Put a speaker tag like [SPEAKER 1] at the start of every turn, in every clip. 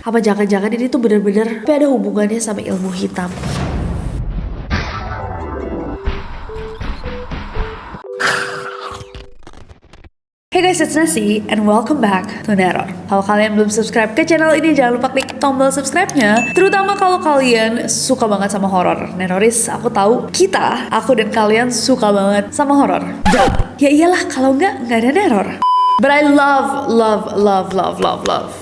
[SPEAKER 1] Apa jangan-jangan ini tuh bener-bener ada hubungannya sama ilmu hitam? Hey guys, it's Nasi and welcome back to Neror. Kalau kalian belum subscribe ke channel ini, jangan lupa klik tombol subscribe-nya. Terutama kalau kalian suka banget sama horor. Neroris, aku tahu aku dan kalian suka banget sama horor. Ya iyalah, kalau nggak ada Neror. But I love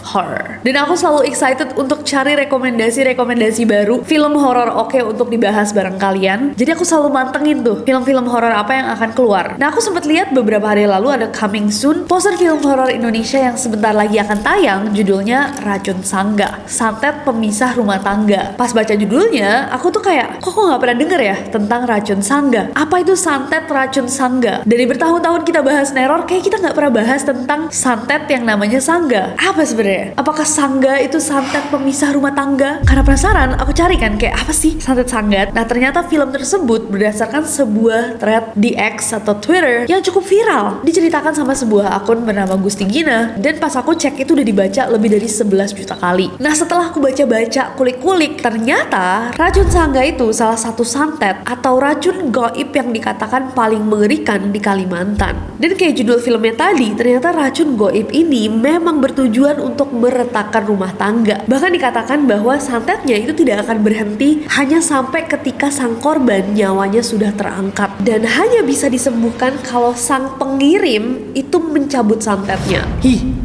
[SPEAKER 1] horror. Dan aku selalu excited untuk cari rekomendasi baru, film horor oke untuk dibahas bareng kalian. Jadi aku selalu mantengin tuh film-film horor apa yang akan keluar. Nah, aku sempat lihat beberapa hari lalu ada coming soon poster film horor Indonesia yang sebentar lagi akan tayang, judulnya Racun Sangga, santet pemisah rumah tangga. Pas baca judulnya, aku tuh kayak, kok nggak pernah denger ya tentang Racun Sangga? Apa itu santet racun sangga? Dari bertahun-tahun kita bahas neror, kayak kita nggak pernah bahas tentang santet yang namanya sangga. Apa sebenarnya? Apakah sangga itu santet pemisah rumah tangga? Karena penasaran, aku cari kan kayak apa sih santet sangga. Nah, ternyata film tersebut berdasarkan sebuah thread di X atau Twitter yang cukup viral. Diceritakan sama sebuah akun bernama Gusti Gina, dan pas aku cek itu udah dibaca lebih dari 11 juta kali. Nah, setelah aku baca-baca, kulik-kulik, ternyata racun sangga itu salah satu santet atau racun gaib yang dikatakan paling mengerikan di Kalimantan. Dan kayak judul filmnya tadi, ternyata racun gaib ini memang bertujuan untuk meretakan rumah tangga. Bahkan dikatakan bahwa santetnya itu tidak akan berhenti hanya sampai ketika sang korban nyawanya sudah terangkat, dan hanya bisa disembuhkan kalau sang pengirim itu mencabut santetnya.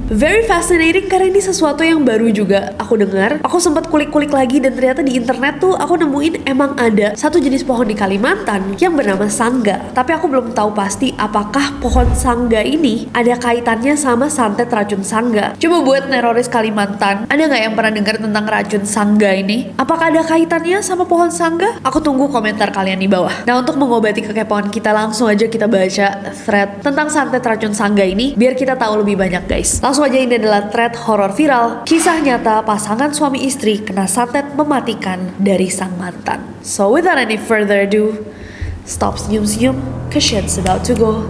[SPEAKER 1] Very fascinating karena ini sesuatu yang baru juga aku dengar. Aku sempat kulik-kulik lagi dan ternyata di internet tuh aku nemuin emang ada satu jenis pohon di Kalimantan yang bernama sangga. Tapi aku belum tahu pasti apakah pohon sangga ini ada kaitannya sama santet racun sangga. Coba buat neroris Kalimantan, ada nggak yang pernah dengar tentang racun sangga ini? Apakah ada kaitannya sama pohon sangga? Aku tunggu komentar kalian di bawah. Nah, untuk mengobati kekepoan kita, langsung aja kita baca thread tentang santet racun sangga ini biar kita tahu lebih banyak, guys. Langsung aja, ini adalah thread horor viral, kisah nyata pasangan suami istri kena santet mematikan dari sang mantan. So without any further ado, stop senyum-senyum, cause shit's about to go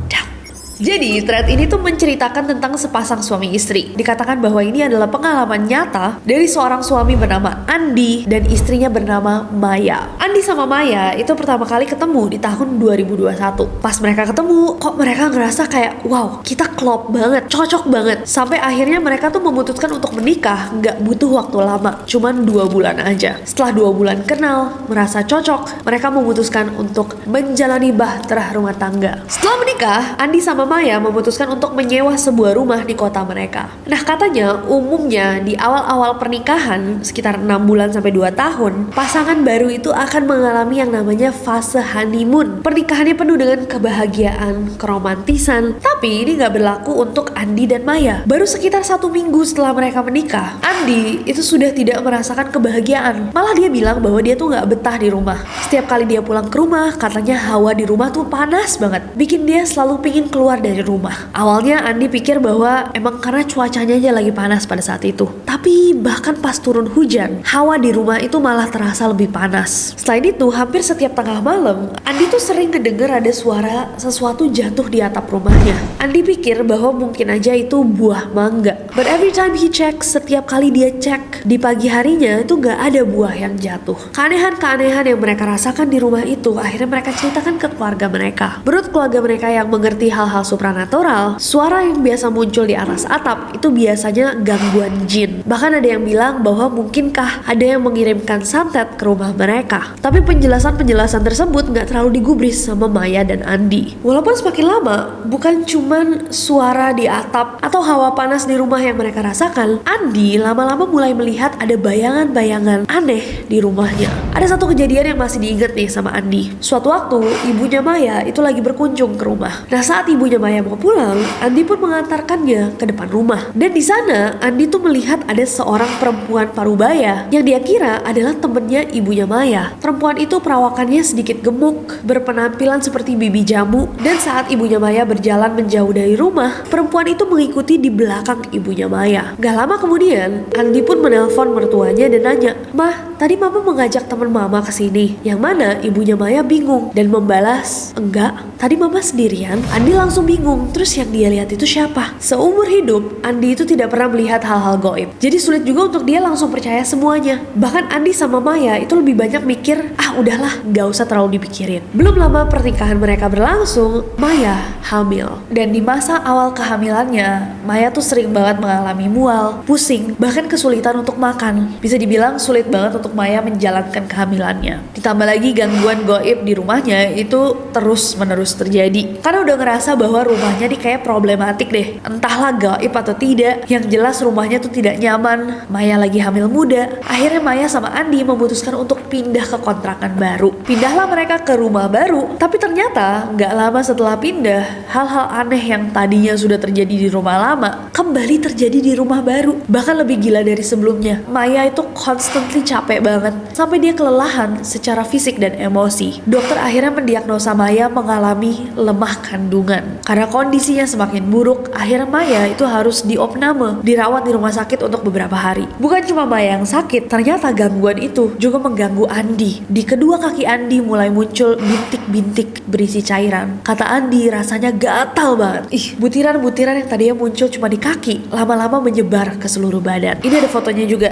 [SPEAKER 1] down. Jadi, thread ini tuh menceritakan tentang sepasang suami istri. Dikatakan bahwa ini adalah pengalaman nyata dari seorang suami bernama Andi dan istrinya bernama Maya. Andi sama Maya itu pertama kali ketemu di tahun 2021. Pas mereka ketemu, kok mereka ngerasa kayak, wow, kita klop banget, cocok banget. Sampai akhirnya mereka tuh memutuskan untuk menikah, nggak butuh waktu lama, cuman 2 bulan aja. Setelah 2 bulan kenal, merasa cocok, mereka memutuskan untuk menjalani bahtera rumah tangga. Setelah menikah, Andi sama Maya memutuskan untuk menyewa sebuah rumah di kota mereka. Nah, katanya umumnya di awal-awal pernikahan, sekitar 6 bulan sampai 2 tahun, pasangan baru itu akan mengalami yang namanya fase honeymoon. Pernikahannya penuh dengan kebahagiaan, keromantisan. Tapi ini gak berlaku untuk Andi dan Maya. Baru sekitar 1 minggu setelah mereka menikah, Andi itu sudah tidak merasakan kebahagiaan. Malah dia bilang bahwa dia tuh gak betah di rumah. Setiap kali dia pulang ke rumah, katanya hawa di rumah tuh panas banget, bikin dia selalu pingin keluar dari rumah. Awalnya Andi pikir bahwa emang karena cuacanya aja lagi panas pada saat itu. Tapi bahkan pas turun hujan, hawa di rumah itu malah terasa lebih panas. Selain itu, hampir setiap tengah malam, Andi tuh sering ngedenger ada suara sesuatu jatuh di atap rumahnya. Andi pikir bahwa mungkin aja itu buah mangga. But every time he checks, setiap kali dia cek di pagi harinya itu gak ada buah yang jatuh. Keanehan-keanehan yang mereka rasakan di rumah itu akhirnya mereka ceritakan ke keluarga mereka. Menurut keluarga mereka yang mengerti hal-hal supranatural, suara yang biasa muncul di atas atap itu biasanya gangguan jin. Bahkan ada yang bilang bahwa mungkinkah ada yang mengirimkan santet ke rumah mereka. Tapi penjelasan-penjelasan tersebut gak terlalu digubris sama Maya dan Andi. Walaupun semakin lama, bukan cuman suara di atap atau hawa panas di rumah yang mereka rasakan, Andi lama-lama mulai melihat ada bayangan-bayangan aneh di rumahnya. Ada satu kejadian yang masih diingat nih sama Andi. Suatu waktu, ibunya Maya itu lagi berkunjung ke rumah. Nah, saat ibunya Maya mau pulang, Andi pun mengantarkannya ke depan rumah. Dan di sana, Andi tuh melihat ada seorang perempuan parubaya yang dia kira adalah temennya ibunya Maya. Perempuan itu perawakannya sedikit gemuk, berpenampilan seperti bibi jamu, dan saat ibunya Maya berjalan menjauh dari rumah, perempuan itu mengikuti di belakang ibunya Maya. Gak lama kemudian, Andi pun menelpon mertuanya dan nanya, "Mah, tadi mama mengajak teman mama ke sini." Yang mana ibunya Maya bingung dan membalas, "Enggak, tadi mama sendirian." Andi langsung bingung, terus yang dia lihat itu siapa? Seumur hidup, Andi itu tidak pernah melihat hal-hal gaib. Jadi sulit juga untuk dia langsung percaya semuanya. Bahkan Andi sama Maya itu lebih banyak mikir, udahlah, gak usah terlalu dipikirin. Belum lama pernikahan mereka berlangsung, Maya hamil. Dan di masa awal kehamilannya, Maya tuh sering banget mengalami mual, pusing, bahkan kesulitan untuk makan. Bisa dibilang sulit banget untuk Maya menjalankan kehamilannya. Ditambah lagi gangguan gaib di rumahnya itu terus-menerus terjadi. Karena udah ngerasa bahwa rumahnya nih kayak problematik deh. Entahlah gaib atau tidak, yang jelas rumahnya tuh tidak nyaman. Maya lagi hamil muda. Akhirnya Maya sama Andi memutuskan untuk pindah ke kontrakan baru. Pindahlah mereka ke rumah baru, tapi ternyata gak lama setelah pindah, hal-hal aneh yang tadinya sudah terjadi di rumah lama kembali terjadi di rumah baru. Bahkan lebih gila dari sebelumnya. Maya itu constantly capek banget, sampai dia kelelahan secara fisik dan emosi. Dokter akhirnya mendiagnosa Maya mengalami lemah kandungan. Karena kondisinya semakin buruk, akhirnya Maya itu harus diopname, dirawat di rumah sakit untuk beberapa hari. Bukan cuma Maya yang sakit, ternyata gangguan itu juga mengganggu Andi. Di kedua kaki Andi mulai muncul bintik-bintik berisi cairan. Kata Andi, rasanya gatal banget. Butiran-butiran yang tadinya muncul cuma di kaki, lama-lama menyebar ke seluruh badan. Ini ada fotonya juga.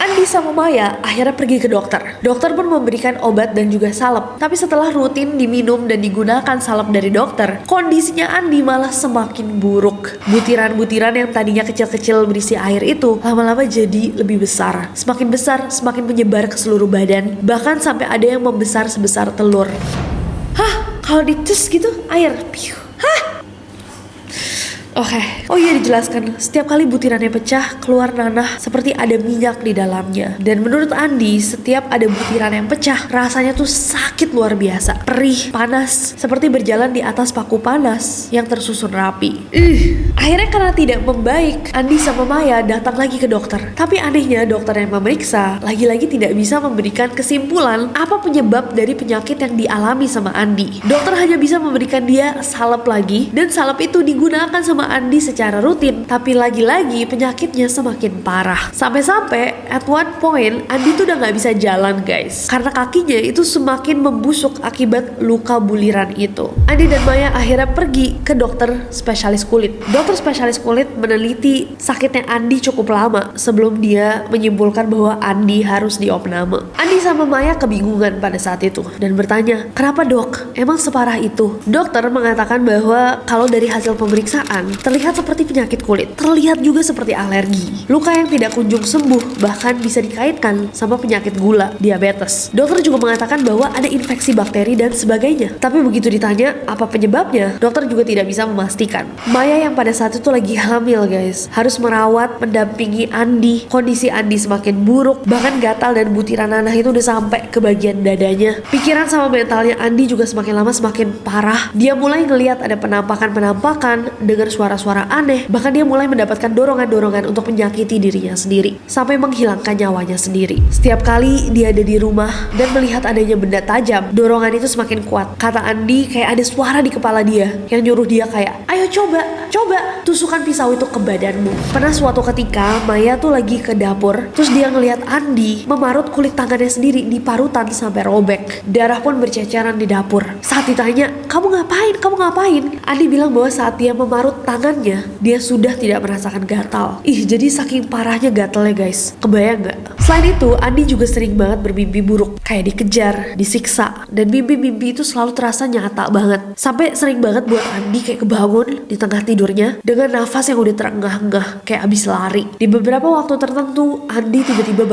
[SPEAKER 1] Andi sama Maya akhirnya pergi ke dokter. Dokter pun memberikan obat dan juga salep. Tapi setelah rutin diminum dan digunakan salep dari dokter, kondisinya Andi malah semakin buruk. Butiran-butiran yang tadinya kecil-kecil berisi air itu lama-lama jadi lebih besar. Semakin besar, semakin menyebar ke seluruh badan. Bahkan sampai ada yang membesar sebesar telur. Kalau dicus gitu air. Oh iya, dijelaskan, setiap kali butirannya pecah, keluar nanah seperti ada minyak di dalamnya. Dan menurut Andi, setiap ada butiran yang pecah, rasanya tuh sakit luar biasa. Perih, panas, seperti berjalan di atas paku panas yang tersusun rapi. Akhirnya karena tidak membaik, Andi sama Maya datang lagi ke dokter. Tapi anehnya dokter yang memeriksa lagi-lagi tidak bisa memberikan kesimpulan apa penyebab dari penyakit yang dialami sama Andi. Dokter hanya bisa memberikan dia salep lagi, dan salep itu digunakan sama Andi secara rutin, tapi lagi-lagi penyakitnya semakin parah. Sampai-sampai at one point Andi tuh udah gak bisa jalan guys, karena kakinya itu semakin membusuk akibat luka buliran itu. Andi dan Maya akhirnya pergi ke dokter spesialis kulit. Dokter spesialis kulit meneliti sakitnya Andi cukup lama sebelum dia menyimpulkan bahwa Andi harus diopname. Andi sama Maya kebingungan pada saat itu dan bertanya, "Kenapa dok? Emang separah itu?" Dokter mengatakan bahwa kalau dari hasil pemeriksaan terlihat seperti penyakit kulit, terlihat juga seperti alergi, luka yang tidak kunjung sembuh, bahkan bisa dikaitkan sama penyakit gula, diabetes. Dokter juga mengatakan bahwa ada infeksi bakteri dan sebagainya. Tapi begitu ditanya apa penyebabnya, dokter juga tidak bisa memastikan. Maya yang pada saat itu lagi hamil guys, harus merawat, mendampingi Andi. Kondisi Andi semakin buruk, bahkan gatal dan butiran nanah itu udah sampai ke bagian dadanya. Pikiran sama mentalnya Andi juga semakin lama semakin parah. Dia mulai ngelihat ada penampakan-penampakan, dengar suara-suara aneh, bahkan dia mulai mendapatkan dorongan-dorongan untuk menyakiti dirinya sendiri, sampai menghilangkan nyawanya sendiri. Setiap kali dia ada di rumah dan melihat adanya benda tajam, dorongan itu semakin kuat. Kata Andi, kayak ada suara di kepala dia yang nyuruh dia kayak, "Ayo coba tusukkan pisau itu ke badanmu." Pernah suatu ketika Maya tuh lagi ke dapur, terus dia ngelihat Andi memarut kulit tangannya sendiri di parutan sampai robek. Darah pun berceceran di dapur. Saat ditanya, kamu ngapain? Andi bilang bahwa saat dia memarut tangannya, dia sudah tidak merasakan gatal. Jadi saking parahnya gatalnya guys. Kebayang gak? Selain itu, Andi juga sering banget bermimpi buruk, kayak dikejar, disiksa, dan mimpi-mimpi itu selalu terasa nyata banget. Sampai sering banget buat Andi kayak kebangun di tengah tidurnya dengan nafas yang udah terengah-engah, kayak abis lari. Di beberapa waktu tertentu, Andi tiba-tiba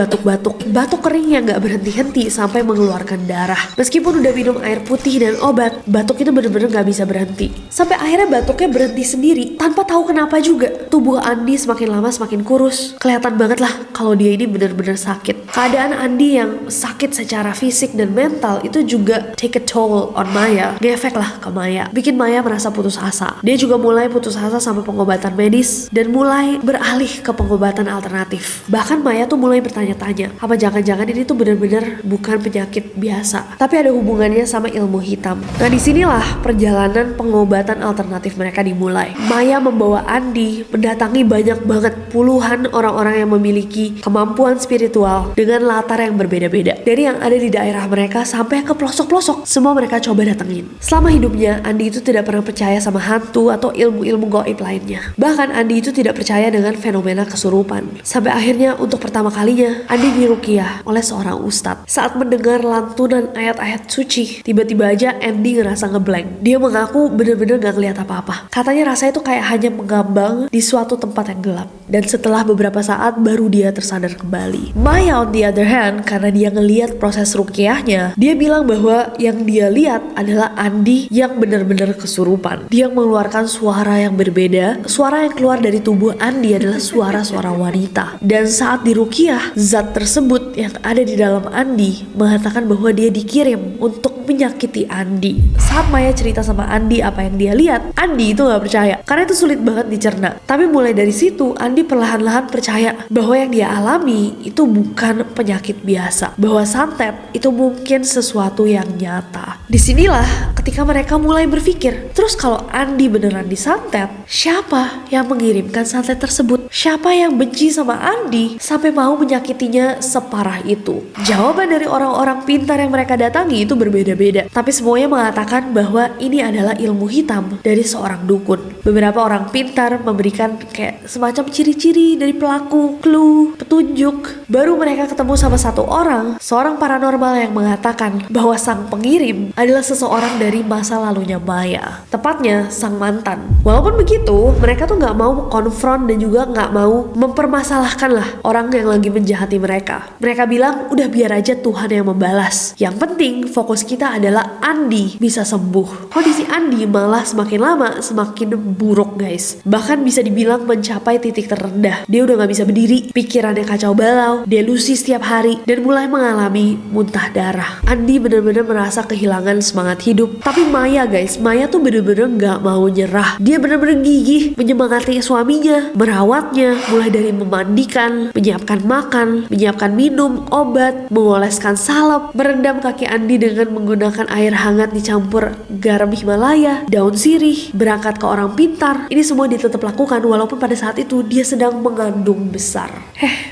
[SPEAKER 1] batuk kering yang gak berhenti-henti sampai mengeluarkan darah. Meskipun udah minum air putih dan obat, batuk itu bener-bener gak bisa berhenti. Sampai akhirnya batuknya berhenti sendiri tanpa tahu kenapa juga. Tubuh Andi semakin lama semakin kurus. Kelihatan banget lah kalau dia ini bener-bener sakit. Keadaan Andi yang sakit secara fisik dan mental itu juga take a toll on Maya. Ngefek lah ke Maya. Bikin Maya merasa putus asa. Dia juga mulai putus asa sama pengobatan medis dan mulai beralih ke pengobatan alternatif. Bahkan Maya tuh mulai bertanya-tanya, apa jangan-jangan ini tuh bener-bener bukan penyakit biasa, tapi ada hubungannya sama ilmu hitam. Nah, disinilah perjalanan pengobatan alternatif mereka dimulai. Maya membawa Andi mendatangi banyak banget puluhan orang-orang yang memiliki kemampuan spiritual spiritual dengan latar yang berbeda-beda. Dari yang ada di daerah mereka sampai ke pelosok-pelosok, semua mereka coba datengin. Selama hidupnya, Andi itu tidak pernah percaya sama hantu atau ilmu-ilmu gaib lainnya. Bahkan Andi itu tidak percaya dengan fenomena kesurupan. Sampai akhirnya untuk pertama kalinya, Andi diruqyah oleh seorang ustadz. Saat mendengar lantunan ayat-ayat suci, tiba-tiba aja Andi ngerasa ngeblank. Dia mengaku bener-bener gak ngeliat apa-apa. Katanya rasanya itu kayak hanya mengambang di suatu tempat yang gelap. Dan setelah beberapa saat baru dia tersadar kembali. Maya on the other hand, karena dia ngeliat proses ruqyahnya, dia bilang bahwa yang dia lihat adalah Andi yang benar-benar kesurupan. Dia mengeluarkan suara yang berbeda. Suara yang keluar dari tubuh Andi adalah suara-suara wanita. Dan saat diruqyah, zat tersebut yang ada di dalam Andi mengatakan bahwa dia dikirim untuk menyakiti Andi. Saat Maya cerita sama Andi apa yang dia lihat, Andi itu gak percaya karena itu sulit banget dicerna. Tapi mulai dari situ Andi perlahan-lahan percaya bahwa yang dia alami itu bukan penyakit biasa, bahwa santet itu mungkin sesuatu yang nyata. Disinilah ketika mereka mulai berpikir, terus kalau Andi beneran disantet, siapa yang mengirimkan santet tersebut? Siapa yang benci sama Andi sampai mau menyakitinya separah itu? Jawaban dari orang-orang pintar yang mereka datangi itu berbeda-beda, tapi semuanya mengatakan bahwa ini adalah ilmu hitam dari seorang dukun. Beberapa orang pintar memberikan kayak semacam ciri-ciri dari pelaku, clue, petunjuk. Baru mereka ketemu sama satu orang, seorang paranormal yang mengatakan bahwa sang pengirim adalah seseorang dari masa lalunya Maya, tepatnya sang mantan. Walaupun begitu, mereka tuh gak mau konfront dan juga gak mau mempermasalahkan lah orang yang lagi menjahati mereka. Mereka bilang udah biar aja Tuhan yang membalas. Yang penting fokus kita adalah Andi bisa sembuh. Kondisi Andi malah semakin lama semakin buruk guys. Bahkan bisa dibilang mencapai titik terendah. Dia udah gak bisa berdiri, pikirannya kacau balau, delusi setiap hari, dan mulai mengalami muntah darah. Andi benar-benar merasa kehilangan semangat hidup. Tapi Maya guys, Maya tuh benar-benar gak mau nyerah. Dia benar-benar gigih menyemangati suaminya, merawatnya, mulai dari memandikan, menyiapkan makan, menyiapkan minum, obat, mengoleskan salep, merendam kaki Andi dengan menggunakan air hangat dicampur garam Himalaya, daun sirih, berangkat ke orang pintar. Ini semua dia tetap lakukan walaupun pada saat itu dia sedang mengandung besar.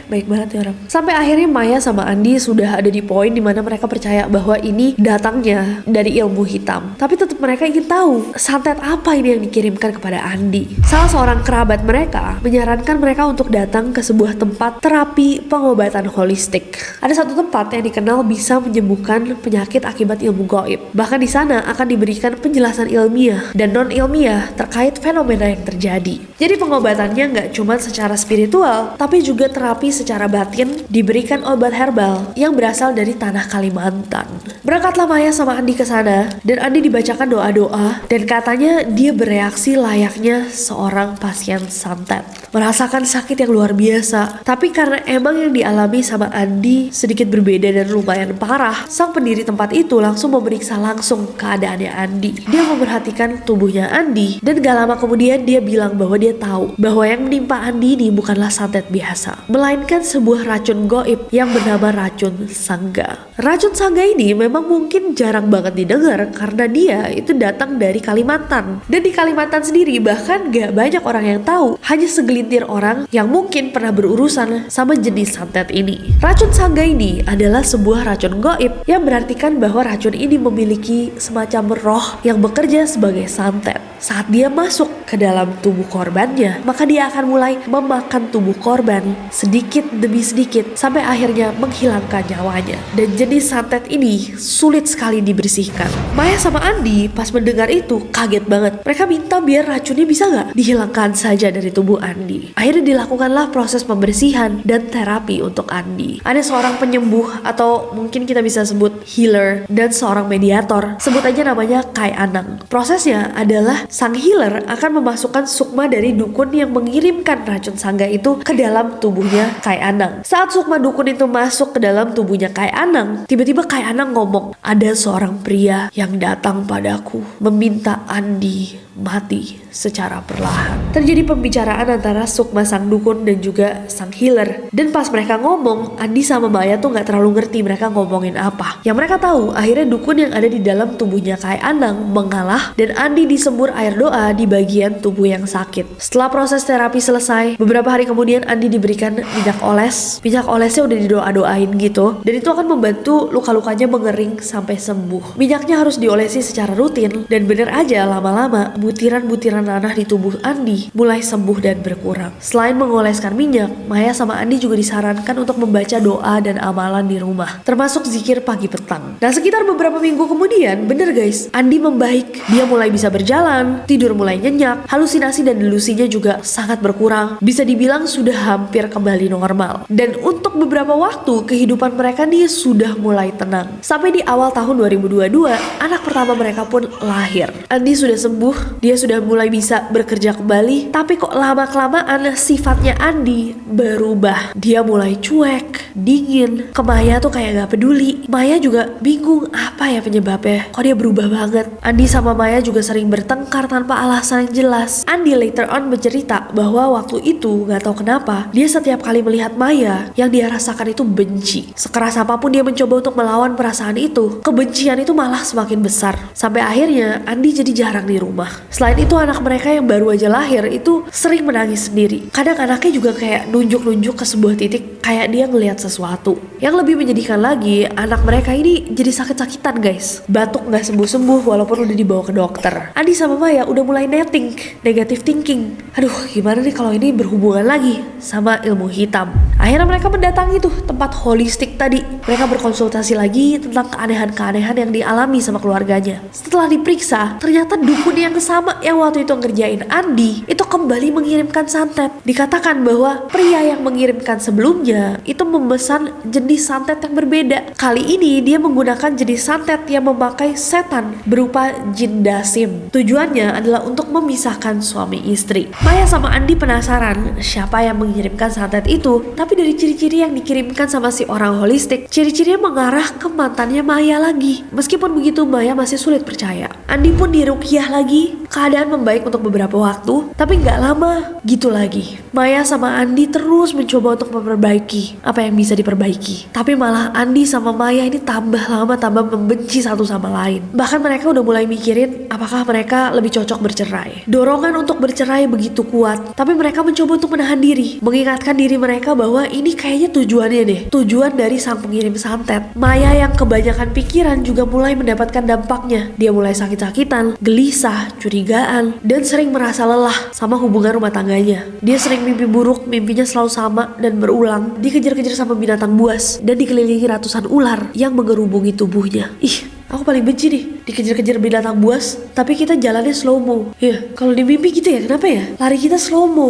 [SPEAKER 1] Baik banget ya orang. Sampai akhirnya Maya sama Andi sudah ada di poin dimana mereka percaya bahwa ini datangnya dari ilmu hitam. Tapi tetap mereka ingin tahu santet apa ini yang dikirimkan kepada Andi. Salah seorang kerabat mereka menyarankan mereka untuk datang ke sebuah tempat terapi pengobatan holistik. Ada satu tempat yang dikenal bisa menyembuhkan penyakit akibat ilmu gaib. Bahkan di sana akan diberikan penjelasan ilmiah dan non ilmiah terkait fenomena yang terjadi. Jadi pengobatannya nggak cuma secara spiritual, tapi juga terapi secara batin, diberikan obat herbal yang berasal dari tanah Kalimantan. Berangkatlah Maya sama Andi ke sana dan Andi dibacakan doa-doa dan katanya dia bereaksi layaknya seorang pasien santet. Merasakan sakit yang luar biasa. Tapi karena emang yang dialami sama Andi sedikit berbeda dan lumayan parah, sang pendiri tempat itu langsung memeriksa langsung keadaannya Andi. Dia memperhatikan tubuhnya Andi dan gak lama kemudian dia bilang bahwa dia tahu bahwa yang menimpa Andi ini bukanlah santet biasa, melainkan sebuah racun gaib yang bernama racun sangga. Racun sangga ini memang mungkin jarang banget didengar karena dia itu datang dari Kalimantan. Dan di Kalimantan sendiri bahkan gak banyak orang yang tahu, hanya segelintir orang yang mungkin pernah berurusan sama jenis santet ini. Racun sangga ini adalah sebuah racun gaib yang berartikan bahwa racun ini memiliki semacam roh yang bekerja sebagai santet. Saat dia masuk ke dalam tubuh korbannya, maka dia akan mulai memakan tubuh korban sedikit demi sedikit sampai akhirnya menghilangkan nyawanya. Dan jenis santet ini sulit sekali dibersihkan. Maya sama Andi pas mendengar itu kaget banget. Mereka minta biar racunnya bisa gak dihilangkan saja dari tubuh Andi. Akhirnya dilakukanlah proses pembersihan dan terapi untuk Andi. Ada seorang penyembuh atau mungkin kita bisa sebut healer dan seorang mediator. Sebut aja namanya Kai Anang. Prosesnya adalah sang healer akan memasukkan sukma dari dukun yang mengirimkan racun sangga itu ke dalam tubuhnya Kai Anang. Saat sukma dukun itu masuk ke dalam tubuhnya Kai Anang, tiba-tiba Kai Anang ngomong, ada seorang pria yang datang padaku meminta Andi mati secara perlahan. Terjadi pembicaraan antara Sukma sang dukun dan juga sang healer. Dan pas mereka ngomong, Andi sama Maya tuh gak terlalu ngerti mereka ngomongin apa. Yang mereka tahu, akhirnya dukun yang ada di dalam tubuhnya Kai Anang mengalah dan Andi disembur air doa di bagian tubuh yang sakit. Setelah proses terapi selesai, beberapa hari kemudian Andi diberikan minyak oles. Minyak olesnya udah didoa-doain gitu, dan itu akan membantu luka-lukanya mengering sampai sembuh. Minyaknya harus diolesi secara rutin, dan bener aja lama-lama butiran-butiran nanah di tubuh Andi mulai sembuh dan berkurang. Selain mengoleskan minyak, Maya sama Andi juga disarankan untuk membaca doa dan amalan di rumah, termasuk zikir pagi petang. Nah, sekitar beberapa minggu kemudian, bener guys, Andi membaik. Dia mulai bisa berjalan, tidur mulai nyenyak, halusinasi dan delusinya juga sangat berkurang. Bisa dibilang sudah hampir kembali normal. Dan untuk beberapa waktu, kehidupan mereka nih sudah mulai tenang. Sampai di awal tahun 2022, anak pertama mereka pun lahir. Andi sudah sembuh, dia sudah mulai bisa bekerja kembali, tapi kok lama-kelamaan sifatnya Andi berubah. Dia mulai cuek, dingin, ke Maya tuh kayak gak peduli. Maya juga bingung apa ya penyebabnya, kok dia berubah banget. Andi sama Maya juga sering bertengkar tanpa alasan yang jelas. Andi later on bercerita bahwa waktu itu gak tahu kenapa, dia setiap kali melihat Maya, yang dia rasakan itu benci. Sekeras apapun dia mencoba untuk melawan perasaan itu, kebencian itu malah semakin besar. Sampai akhirnya Andi jadi jarang di rumah. Selain itu, anak mereka yang baru aja lahir itu sering menangis sendiri. Kadang anaknya juga kayak nunjuk-nunjuk ke sebuah titik kayak dia ngelihat sesuatu. Yang lebih menyedihkan lagi, anak mereka ini jadi sakit-sakitan guys. Batuk gak sembuh-sembuh walaupun udah dibawa ke dokter. Andi sama Maya udah mulai netting, negative thinking. Aduh, gimana nih kalau ini berhubungan lagi sama ilmu hitam. Akhirnya mereka mendatangi tuh tempat holistik tadi. Mereka berkonsultasi lagi tentang keanehan-keanehan yang dialami sama keluarganya. Setelah diperiksa, ternyata dukun yang sama yang waktu itu ngerjain Andi itu kembali mengirimkan santet. Dikatakan bahwa pria yang mengirimkan sebelumnya itu memesan jenis santet yang berbeda. Kali ini dia menggunakan jenis santet yang memakai setan berupa jin dasim. Tujuannya adalah untuk memisahkan suami istri. Maya sama Andi penasaran siapa yang mengirimkan santet itu, tapi dari ciri-ciri yang dikirimkan sama si orang holistik, ciri-cirinya mengarah ke mantannya Maya lagi. Meskipun begitu, Maya masih sulit percaya. Andi pun diruqyah lagi. Keadaan membaik untuk beberapa waktu, tapi gak lama gitu lagi. Maya sama Andi terus mencoba untuk memperbaiki apa yang bisa diperbaiki. Tapi malah Andi sama Maya ini tambah lama tambah membenci satu sama lain. Bahkan mereka udah mulai mikirin apakah mereka lebih cocok bercerai. Dorongan untuk bercerai begitu kuat, tapi mereka mencoba untuk menahan diri, mengingatkan diri mereka bahwa ini kayaknya tujuannya deh, tujuan dari sang pengirim santet. Maya yang kebanyakan pikiran juga mulai mendapatkan dampaknya. Dia mulai sakit-sakitan, gelisah, curigaan, dan sering merasa lelah sama hubungan rumah tangganya. Dia sering mimpi buruk, mimpinya selalu sama dan berulang. Dikejar-kejar sama binatang buas dan dikelilingi ratusan ular yang mengerubungi tubuhnya. Ih, aku paling benci nih dikejar-kejar binatang buas, tapi kita jalannya slow mo. Ya, kalau di mimpi gitu ya, kenapa ya? Lari kita slow mo.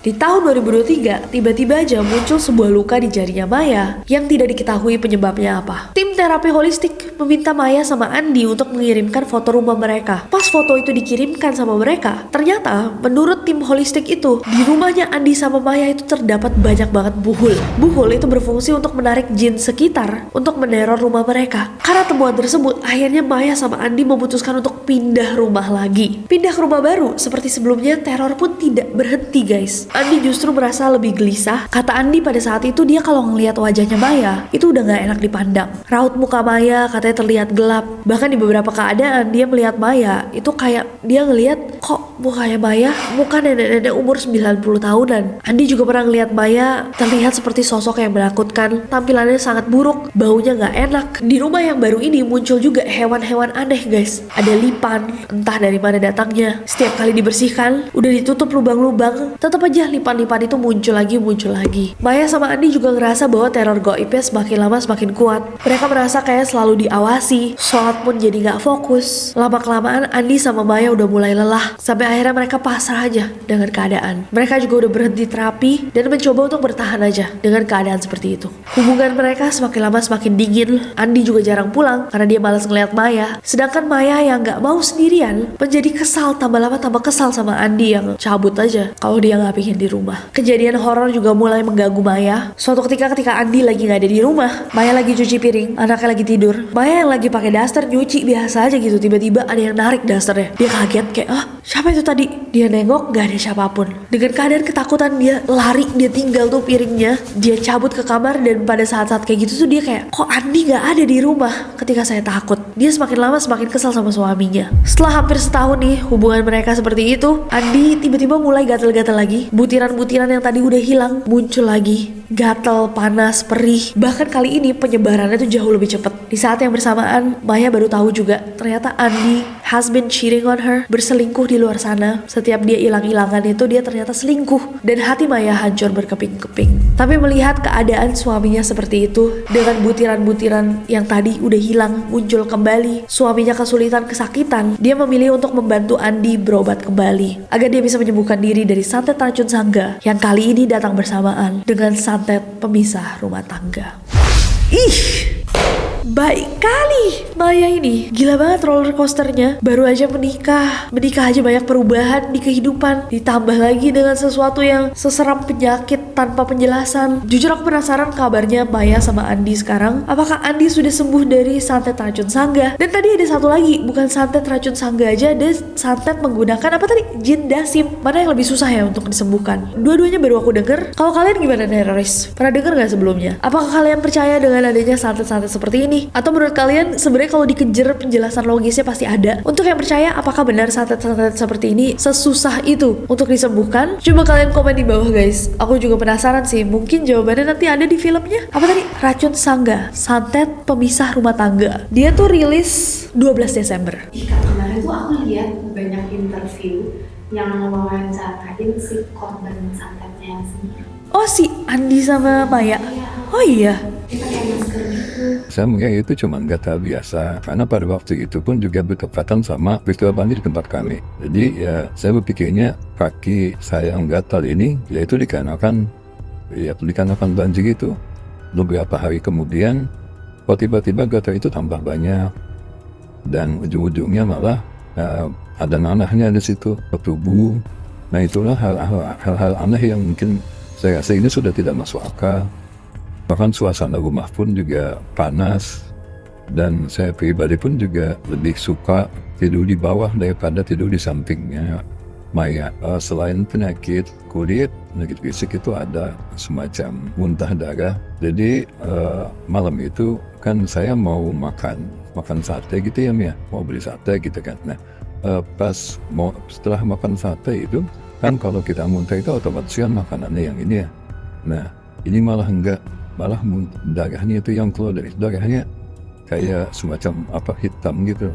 [SPEAKER 1] Di tahun 2023, tiba-tiba aja muncul sebuah luka di jarinya Maya yang tidak diketahui penyebabnya apa. Tim terapi holistik meminta Maya sama Andi untuk mengirimkan foto rumah mereka. Pas foto itu dikirimkan sama mereka, ternyata menurut tim holistik itu, di rumahnya Andi sama Maya itu terdapat banyak banget buhul. Buhul itu berfungsi untuk menarik jin sekitar untuk meneror rumah mereka. Karena temuan tersebut, akhirnya Maya sama Andi memutuskan untuk pindah rumah lagi. Pindah ke rumah baru, seperti sebelumnya teror pun tidak berhenti guys. Andi justru merasa lebih gelisah. Kata Andi pada saat itu, dia kalau ngelihat wajahnya Maya itu udah gak enak dipandang. Raut muka Maya katanya terlihat gelap. Bahkan di beberapa keadaan dia melihat Maya itu kayak dia ngelihat kok mukanya Maya muka nenek-nenek umur 90 tahunan. Andi juga pernah ngelihat Maya terlihat seperti sosok yang menakutkan. Tampilannya sangat buruk, baunya gak enak. Di rumah yang baru ini muncul juga hewan-hewan aneh guys. Ada lipan, entah dari mana datangnya. Setiap kali dibersihkan, udah ditutup lubang-lubang, tetap aja lipan-lipan itu muncul lagi. Maya sama Andi juga ngerasa bahwa teror gaibnya semakin lama semakin kuat. Mereka merasa kayak selalu diawasi, sholat pun jadi gak fokus. Lama-kelamaan Andi sama Maya udah mulai lelah, sampai akhirnya mereka pasrah aja dengan keadaan. Mereka juga udah berhenti terapi dan mencoba untuk bertahan aja dengan keadaan seperti itu. Hubungan mereka semakin lama semakin dingin. Andi juga jarang pulang karena dia malas ngeliat Maya. Sedangkan Maya yang gak mau sendirian menjadi kesal, tambah lama tambah kesal sama Andi yang cabut aja kalau dia gak pengen sendirian di rumah. Kejadian horor juga mulai mengganggu Maya. Suatu ketika Andi lagi gak ada di rumah, Maya lagi cuci piring, anaknya lagi tidur. Maya yang lagi pakai daster nyuci biasa aja gitu, tiba-tiba ada yang narik dasternya. Dia kaget kayak, siapa itu tadi? Dia nengok, gak ada siapapun. Dengan keadaan ketakutan dia lari, dia tinggal tuh piringnya, dia cabut ke kamar. Dan pada saat-saat kayak gitu tuh dia kayak, kok Andi gak ada di rumah ketika saya takut. Dia semakin lama semakin kesal sama suaminya. Setelah hampir setahun nih hubungan mereka seperti itu, Andi tiba-tiba mulai gatal-gatal lagi. Butiran-butiran yang tadi udah hilang muncul lagi. Gatal, panas, perih. Bahkan kali ini penyebarannya tuh jauh lebih cepat. Di saat yang bersamaan, Maya baru tahu juga ternyata Andi has been cheating on her, berselingkuh di luar sana. Setiap dia hilang-hilangan itu dia ternyata selingkuh. Dan hati Maya hancur berkeping-keping. Tapi melihat keadaan suaminya seperti itu, dengan butiran-butiran yang tadi udah hilang muncul kembali, suaminya kesulitan kesakitan, dia memilih untuk membantu Andi berobat kembali agar dia bisa menyembuhkan diri dari santet racun sangga yang kali ini datang bersamaan dengan santet pemisah rumah tangga. Baik kali Maya ini. Gila banget roller coasternya. Baru aja menikah aja banyak perubahan di kehidupan. Ditambah lagi dengan sesuatu yang seseram penyakit tanpa penjelasan. Jujur aku penasaran kabarnya Maya sama Andi sekarang. Apakah Andi sudah sembuh dari santet racun sangga? Dan tadi ada satu lagi, bukan santet racun sangga aja, ada santet menggunakan apa tadi? Jin dasim. Mana yang lebih susah ya untuk disembuhkan? Dua-duanya baru aku denger. Kalau kalian gimana nih, Roris? Pernah denger gak sebelumnya? Apakah kalian percaya dengan adanya santet-santet seperti ini? Atau menurut kalian sebenarnya kalau dikejar penjelasan logisnya pasti ada? Untuk yang percaya, apakah benar santet-santet seperti ini sesusah itu untuk disembuhkan? Coba kalian komen di bawah guys. Aku juga penasaran sih, mungkin jawabannya nanti ada di filmnya. Apa tadi? Racun sangga, santet pemisah rumah tangga. Dia tuh rilis 12 Desember.
[SPEAKER 2] Kemarin tuh aku lihat banyak interview yang mewawancarain si korban santetnya sendiri.
[SPEAKER 1] Oh, si Andi sama Maya. Oh iya.
[SPEAKER 2] Dia pakai masker gitu.
[SPEAKER 3] Saya melihat itu cuma kata biasa, karena pada waktu itu pun juga bertepatan sama peristiwa banjir di tempat kami. Jadi ya saya berpikirnya kaki saya yang gatal ini yaitu dikarenakan banjir itu. Beberapa hari kemudian kok tiba-tiba gatal itu tambah banyak dan ujung-ujungnya malah ada nanahnya di situ ke tubuh. Nah itulah hal-hal aneh yang mungkin saya rasa ini sudah tidak masuk akal. Bahkan suasana rumah pun juga panas. Dan saya pribadi pun juga lebih suka tidur di bawah daripada tidur di sampingnya Maya. Selain penyakit kulit, penyakit fisik itu ada semacam muntah darah. Jadi malam itu kan saya mau makan sate gitu ya Mia. Mau beli sate gitu kan. Nah setelah makan sate itu kan kalau kita muntah itu otomatis kan makanannya yang ini ya. Nah ini malah enggak. Malah darahnya itu yang keluar dari darahnya kayak semacam hitam gitu.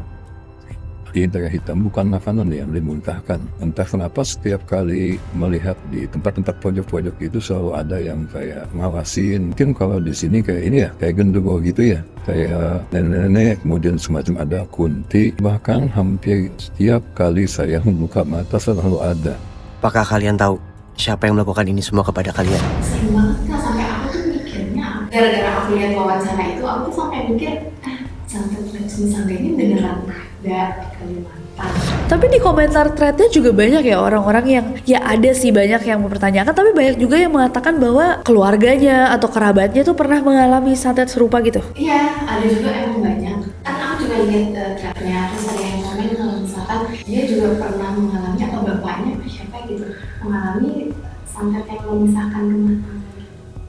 [SPEAKER 3] Ini darah hitam, bukan makanan yang dimuntahkan. Entah kenapa setiap kali melihat di tempat-tempat pojok-pojok itu selalu ada yang kayak ngawasin. Mungkin kalau di sini kayak ini ya, kayak genderuwo gitu ya, kayak nenek-nenek, kemudian semacam ada kunti. Bahkan hampir setiap kali saya membuka mata selalu ada.
[SPEAKER 4] Apakah kalian tahu siapa yang melakukan ini semua kepada kalian?
[SPEAKER 2] Sering banget Kak, sampai aku tuh mikirnya gara-gara aku lihat wawancara itu, aku tuh sampai mikir santet racun sangga ini beneran ada di Kalimantan.
[SPEAKER 1] Tapi di komentar threadnya juga banyak ya orang-orang yang ya ada sih banyak yang mempertanyakan, tapi banyak juga yang mengatakan bahwa keluarganya atau kerabatnya tuh pernah mengalami santet serupa gitu.
[SPEAKER 2] Iya, ada juga emang banyak. Kan aku juga lihat threadnya, terus ada yang komen kalau misalkan dia juga pernah mengalami atau bapaknya siapa gitu mengalami santet yang memisahkan rumah tangga.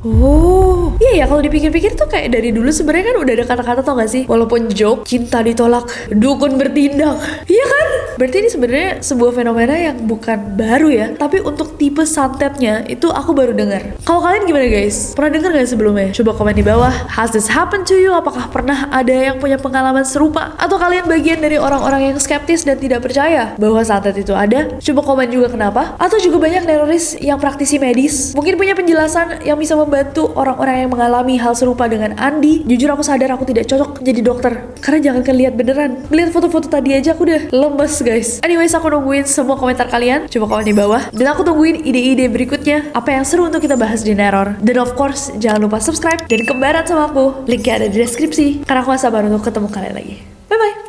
[SPEAKER 1] Oh, iya ya kalau dipikir-pikir tuh kayak dari dulu sebenarnya kan udah ada kata-kata tau gak sih? Walaupun joke, cinta ditolak, dukun bertindak. Iya kan? Berarti ini sebenarnya sebuah fenomena yang bukan baru ya. Tapi untuk tipe santetnya itu aku baru dengar. Kalau kalian gimana guys? Pernah dengar gak sebelumnya? Coba komen di bawah. Has this happened to you? Apakah pernah ada yang punya pengalaman serupa? Atau kalian bagian dari orang-orang yang skeptis dan tidak percaya bahwa santet itu ada? Coba komen juga kenapa. Atau juga banyak teroris yang praktisi medis. Mungkin punya penjelasan yang bisa membantu orang-orang yang mengalami hal serupa dengan Andi. Jujur aku sadar aku tidak cocok jadi dokter, karena jangan lihat beneran. Lihat foto-foto tadi aja aku udah lemes guys. Anyways, aku nungguin semua komentar kalian. Coba komen di bawah. Dan aku tungguin ide-ide berikutnya. Apa yang seru untuk kita bahas di Neror. Dan of course, jangan lupa subscribe dan kembaran sama aku. Linknya ada di deskripsi. Karena aku gak sabar untuk ketemu kalian lagi. Bye-bye.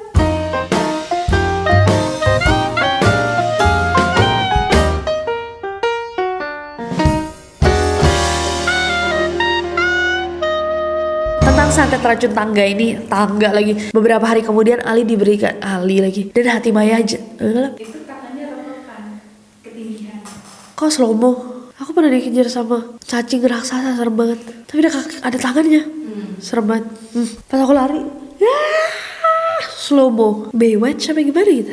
[SPEAKER 1] santet racun tangga ini, tangga lagi. Beberapa hari kemudian Ali diberikan Ali lagi. Dan hati Maya aja.
[SPEAKER 2] Itu katanya relevan ketindihan.
[SPEAKER 1] Kok slow mo? Aku pernah dikejar sama cacing raksasa, serem banget. Tapi ada tangannya. Serem banget. Pas aku lari, slow mo. Baywatch apa gimana gitu?